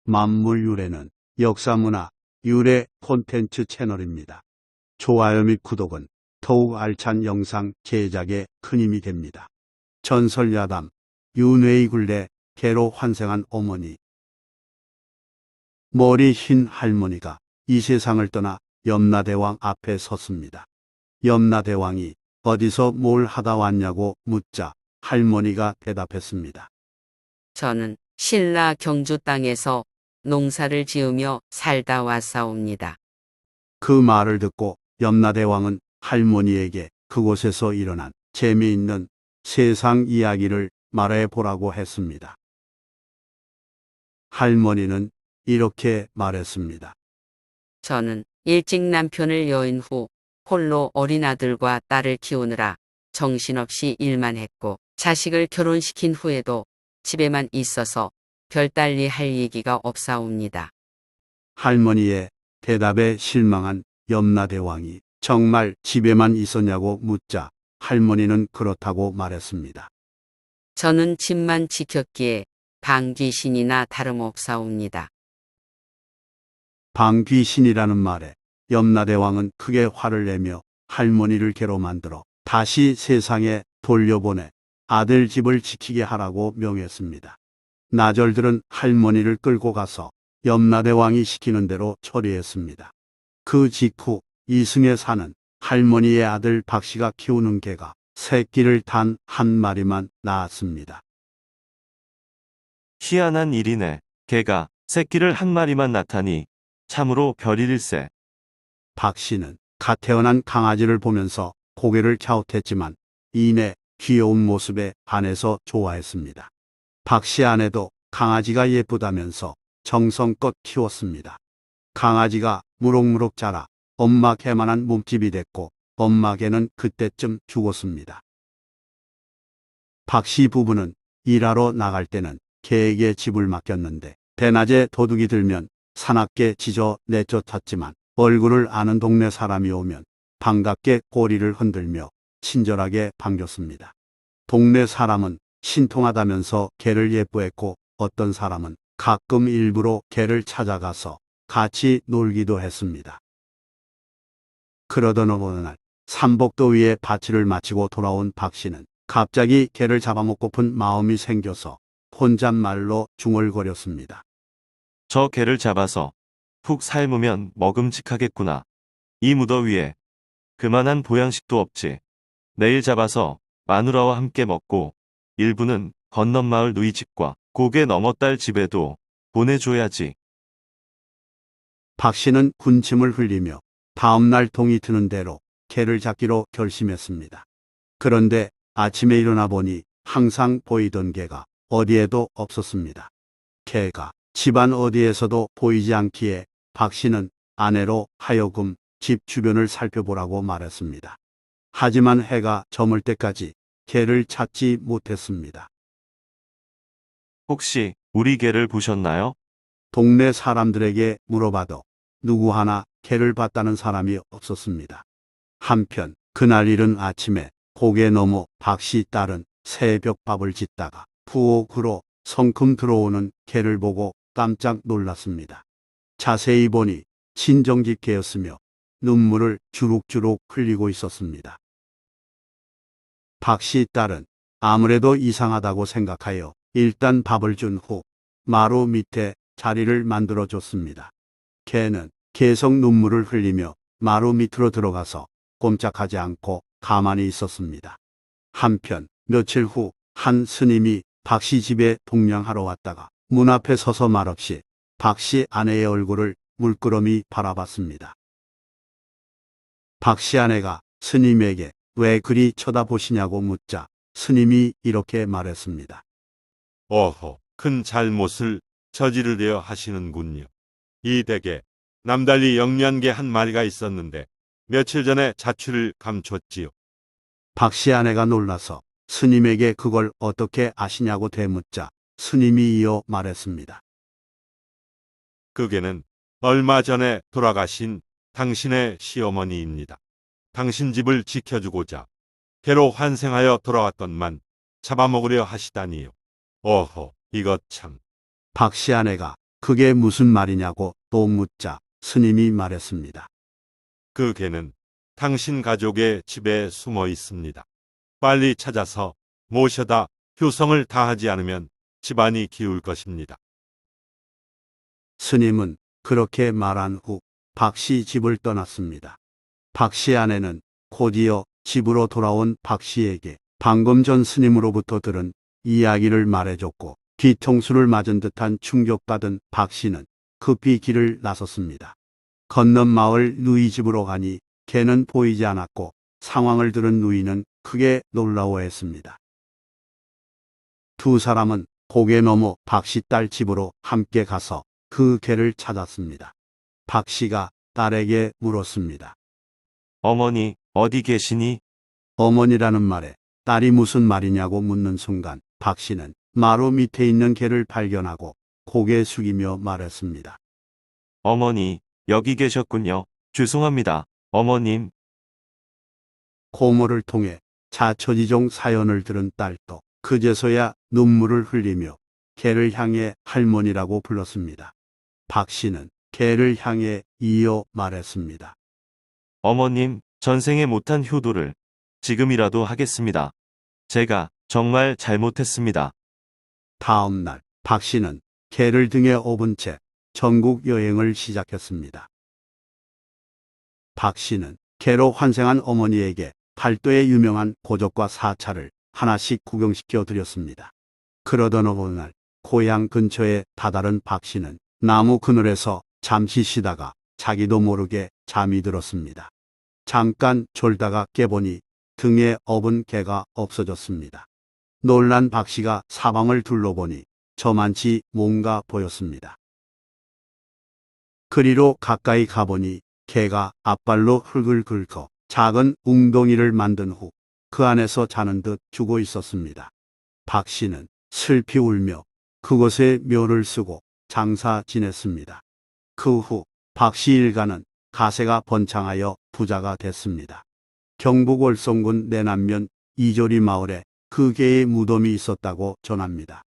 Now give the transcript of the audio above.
만물유래는 역사문화 유래 콘텐츠 채널입니다. 좋아요 및 구독은 더욱 알찬 영상 제작에 큰 힘이 됩니다. 전설야담 윤회의 굴레 개로 환생한 어머니. 머리 흰 할머니가 이 세상을 떠나 염라대왕 앞에 섰습니다. 염라대왕이 어디서 뭘 하다 왔냐고 묻자 할머니가 대답했습니다. 저는 신라 경주 땅에서 농사를 지으며 살다 왔사옵니다. 그 말을 듣고 염라대왕은 할머니에게 그곳에서 일어난 재미있는 세상 이야기를 말해보라고 했습니다. 할머니는 이렇게 말했습니다. 저는 일찍 남편을 여인 후 홀로 어린 아들과 딸을 키우느라 정신없이 일만 했고 자식을 결혼시킨 후에도 집에만 있어서 별달리 할 얘기가 없사옵니다. 할머니의 대답에 실망한 염라대왕이 정말 집에만 있었냐고 묻자 할머니는 그렇다고 말했습니다. 저는 집만 지켰기에 방귀신이나 다름없사옵니다. 방귀신이라는 말에 염라대왕은 크게 화를 내며 할머니를 개로 만들어 다시 세상에 돌려보내 아들 집을 지키게 하라고 명했습니다. 나절들은 할머니를 끌고 가서 염라대왕이 시키는 대로 처리했습니다. 그 직후 이승에 사는 할머니의 아들 박씨가 키우는 개가 새끼를 단 한 마리만 낳았습니다. 희한한 일이네. 개가 새끼를 한 마리만 낳다니 참으로 별일일세. 박씨는 갓 태어난 강아지를 보면서 고개를 갸웃했지만 이내 귀여운 모습에 반해서 좋아했습니다. 박씨 아내도 강아지가 예쁘다면서 정성껏 키웠습니다. 강아지가 무럭무럭 자라 엄마 개만한 몸집이 됐고 엄마 개는 그때쯤 죽었습니다. 박씨 부부는 일하러 나갈 때는 개에게 집을 맡겼는데 대낮에 도둑이 들면 사납게 짖어 내쫓았지만 얼굴을 아는 동네 사람이 오면 반갑게 꼬리를 흔들며 친절하게 반겼습니다. 동네 사람은 신통하다면서 개를 예뻐했고 어떤 사람은 가끔 일부러 개를 찾아가서 같이 놀기도 했습니다. 그러던 어느 날 삼복도 위에 밭일을 마치고 돌아온 박씨는 갑자기 개를 잡아먹고픈 마음이 생겨서 혼잣말로 중얼거렸습니다. 저 개를 잡아서 푹 삶으면 먹음직하겠구나. 이 무더위에 그만한 보양식도 없지. 내일 잡아서 마누라와 함께 먹고 일부는 건넌마을 누이 집과 고개 넘어 딸 집에도 보내줘야지. 박씨는 군침을 흘리며 다음날 동이 트는 대로 개를 잡기로 결심했습니다. 그런데 아침에 일어나 보니 항상 보이던 개가 어디에도 없었습니다. 개가 집안 어디에서도 보이지 않기에 박씨는 아내로 하여금 집 주변을 살펴보라고 말했습니다. 하지만 해가 저물 때까지 개를 찾지 못했습니다. 혹시 우리 개를 보셨나요? 동네 사람들에게 물어봐도 누구 하나 개를 봤다는 사람이 없었습니다. 한편 그날 이른 아침에 고개 넘어 박씨 딸은 새벽밥을 짓다가 부엌으로 성큼 들어오는 개를 보고 깜짝 놀랐습니다. 자세히 보니 친정집 개였으며 눈물을 주룩주룩 흘리고 있었습니다. 박씨 딸은 아무래도 이상하다고 생각하여 일단 밥을 준 후 마루 밑에 자리를 만들어줬습니다. 개는 계속 눈물을 흘리며 마루 밑으로 들어가서 꼼짝하지 않고 가만히 있었습니다. 한편 며칠 후 한 스님이 박씨 집에 동냥하러 왔다가 문 앞에 서서 말없이 박씨 아내의 얼굴을 물끄러미 바라봤습니다. 박씨 아내가 스님에게 왜 그리 쳐다보시냐고 묻자 스님이 이렇게 말했습니다. 어허, 큰 잘못을 저지르려 하시는군요. 이 댁에 남달리 영리한 개 한 마리가 있었는데 며칠 전에 자취를 감췄지요. 박씨 아내가 놀라서 스님에게 그걸 어떻게 아시냐고 되묻자 스님이 이어 말했습니다. 그 개는 얼마 전에 돌아가신 당신의 시어머니입니다. 당신 집을 지켜주고자 개로 환생하여 돌아왔건만 잡아먹으려 하시다니요. 어허, 이것 참. 박씨 아내가 그게 무슨 말이냐고 또 묻자 스님이 말했습니다. 그 개는 당신 가족의 집에 숨어 있습니다. 빨리 찾아서 모셔다 효성을 다하지 않으면 집안이 기울 것입니다. 스님은 그렇게 말한 후 박씨 집을 떠났습니다. 박씨 아내는 곧이어 집으로 돌아온 박씨에게 방금 전 스님으로부터 들은 이야기를 말해줬고 뒤통수를 맞은 듯한 충격받은 박씨는 급히 길을 나섰습니다. 건넌 마을 누이 집으로 가니 개는 보이지 않았고 상황을 들은 누이는 크게 놀라워했습니다. 두 사람은 고개 넘어 박씨 딸 집으로 함께 가서 그 개를 찾았습니다. 박씨가 딸에게 물었습니다. 어머니, 어디 계시니? 어머니라는 말에 딸이 무슨 말이냐고 묻는 순간 박씨는 마루 밑에 있는 개를 발견하고 고개 숙이며 말했습니다. 어머니, 여기 계셨군요. 죄송합니다. 어머님, 고모를 통해 자처지종 사연을 들은 딸도 그제서야 눈물을 흘리며 개를 향해 할머니라고 불렀습니다. 박씨는 개를 향해 이어 말했습니다. 어머님, 전생에 못한 효도를 지금이라도 하겠습니다. 제가 정말 잘못했습니다. 다음 날 박씨는 개를 등에 업은 채 전국 여행을 시작했습니다. 박씨는 개로 환생한 어머니에게 팔도의 유명한 고적과 사찰을 하나씩 구경시켜 드렸습니다. 그러던 어느 날 고향 근처에 다다른 박씨는 나무 그늘에서 잠시 쉬다가 자기도 모르게 잠이 들었습니다. 잠깐 졸다가 깨보니 등에 업은 개가 없어졌습니다. 놀란 박씨가 사방을 둘러보니 저만치 뭔가 보였습니다. 그리로 가까이 가보니 개가 앞발로 흙을 긁어 작은 웅덩이를 만든 후 그 안에서 자는 듯 죽어 있었습니다. 박씨는 슬피 울며 그곳에 묘를 쓰고 장사 지냈습니다. 그 후 박씨 일가는 가세가 번창하여 부자가 됐습니다. 경북 월성군 내남면 이조리 마을에 그 개의 무덤이 있었다고 전합니다.